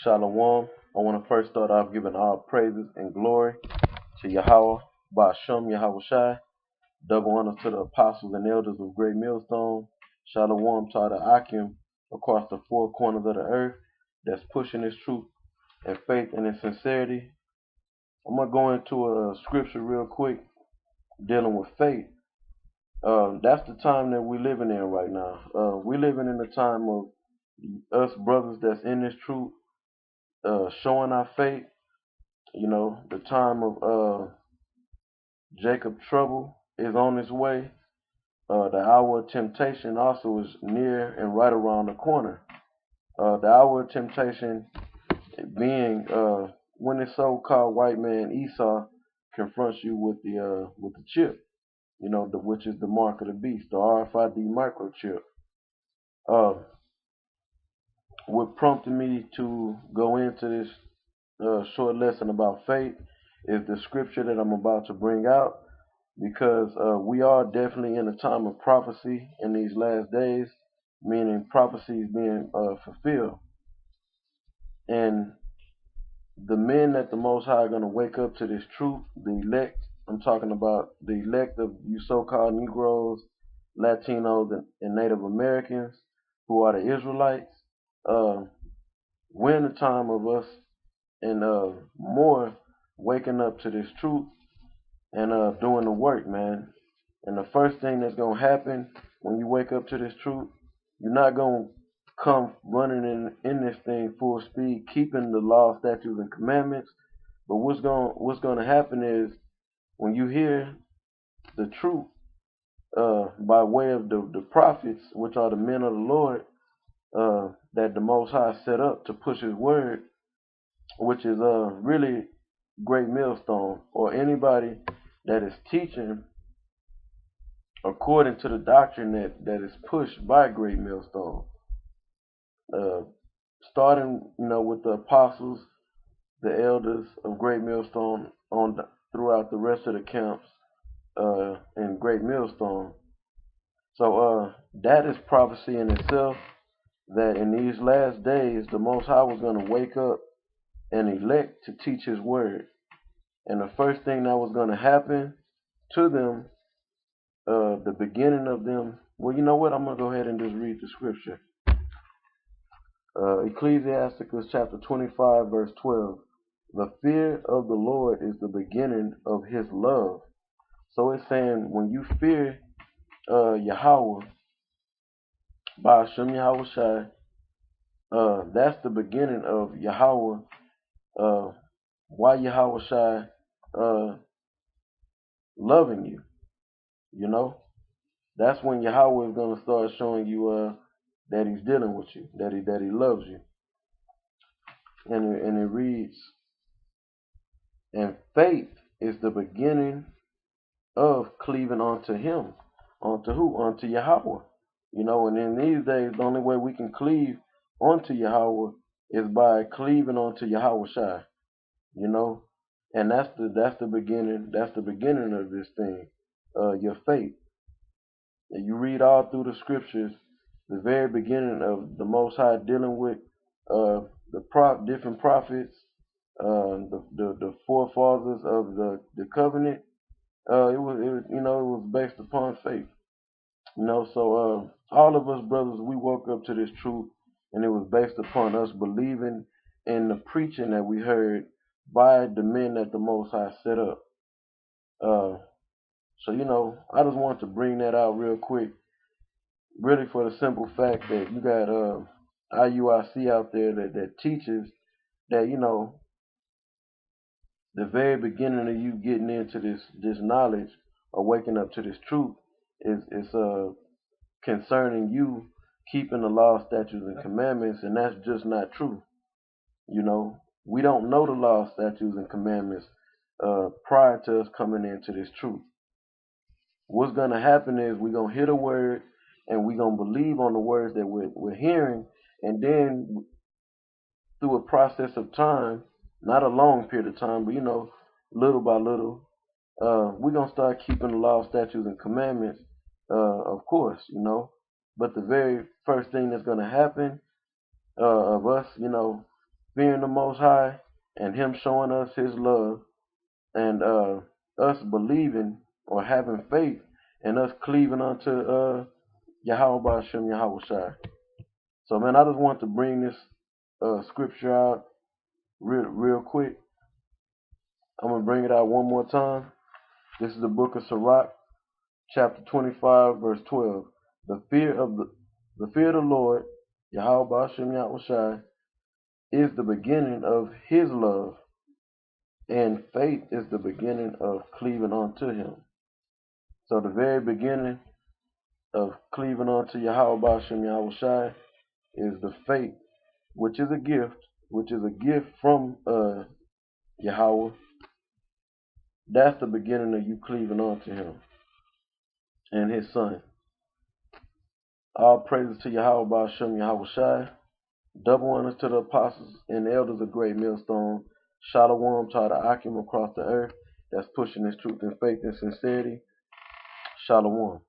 Shalom. I want to first start off giving all praises and glory to Yahweh, Ba'ashem Yahweh Shai. Double honors to the apostles and elders of Great Millstone. Shalom to the Akim across the four corners of the earth that's pushing this truth and faith and in sincerity. I'm going to go into a scripture real quick dealing with faith. That's the time that we're living in right now. We're living in the time of us brothers that's in this truth, showing our faith. You know, the time of Jacob trouble is on its way. The hour of temptation also is near and right around the corner. The hour of temptation being when the so-called white man Esau confronts you with the chip, you know, which is the mark of the beast, the RFID microchip. What prompted me to go into this short lesson about faith is the scripture that I'm about to bring out, because we are definitely in a time of prophecy in these last days, meaning prophecies being fulfilled. And the men that the Most High are going to wake up to this truth, the elect, I'm talking about the elect of you so-called Negroes, Latinos, and Native Americans, who are the Israelites. We're in the time of us and more waking up to this truth and doing the work, man. And the first thing that's going to happen when you wake up to this truth, you're not going to come running in this thing full speed, keeping the law, statutes, and commandments. But what's going to happen is when you hear the truth by way of the prophets, which are the men of the Lord, that the Most High set up to push His word, which is really Great Millstone, or anybody that is teaching according to the doctrine that is pushed by Great Millstone. Starting, you know, with the apostles, the elders of Great Millstone throughout the rest of the camps in Great Millstone. So that is prophecy in itself, that in these last days the Most High was going to wake up and elect to teach His word. And the first thing that was going to happen to them, the beginning of them, well, you know what? I'm going to go ahead and just read the scripture. Ecclesiasticus chapter 25, verse 12. The fear of the Lord is the beginning of His love. So it's saying when you fear Yahweh, Ba'ashem Yahweh Shai, that's the beginning of Yahweh. Why Yahweh Shai loving you? You know, that's when Yahweh is going to start showing you that He's dealing with you, that He loves you. And it reads, and faith is the beginning of cleaving unto Him. Unto who? Unto Yahweh. You know, and in these days, the only way we can cleave unto Yahweh is by cleaving unto Yahweh Shai. You know, and that's the beginning. That's the beginning of this thing, your faith. And you read all through the scriptures, the very beginning of the Most High dealing with different prophets, the forefathers of the covenant. It was based upon faith. You know, so all of us brothers, we woke up to this truth, and it was based upon us believing in the preaching that we heard by the men that the Most High set up. So, you know, I just want to bring that out real quick, really for the simple fact that you got IUIC out there that teaches that, you know, the very beginning of you getting into this knowledge or waking up to this truth is concerning you keeping the law, statutes, and commandments, and that's just not true. You know, we don't know the law, statutes, and commandments prior to us coming into this truth. What's going to happen is we're going to hear the word and we're going to believe on the words that we're hearing, and then through a process of time, not a long period of time, but, you know, little by little, we're going to start keeping the law, statutes, and commandments, of course, you know. But the very first thing that's going to happen of us, you know, fearing the Most High, and Him showing us His love, and us believing or having faith, and us cleaving unto Yahweh Ba'ashem Yahweh Shai. So, man, I just want to bring this scripture out real quick. I'm going to bring it out one more time. This is the book of Sirach, chapter 25, verse 12. The fear of the Lord, Yahweh Ba'ashem Yahweh Shai, is the beginning of His love, and faith is the beginning of cleaving unto Him. So the very beginning of cleaving unto Yahweh Ba'ashem Yahweh Shai is the faith, which is a gift from Yahweh. That's the beginning of you cleaving unto Him and His Son. All praises to Yahweh Ba'ashem Yahweh Shai. Double honors to the apostles and elders of Great Millstone. Shalom to the Akim across the earth that's pushing this truth and faith and sincerity. Shalom.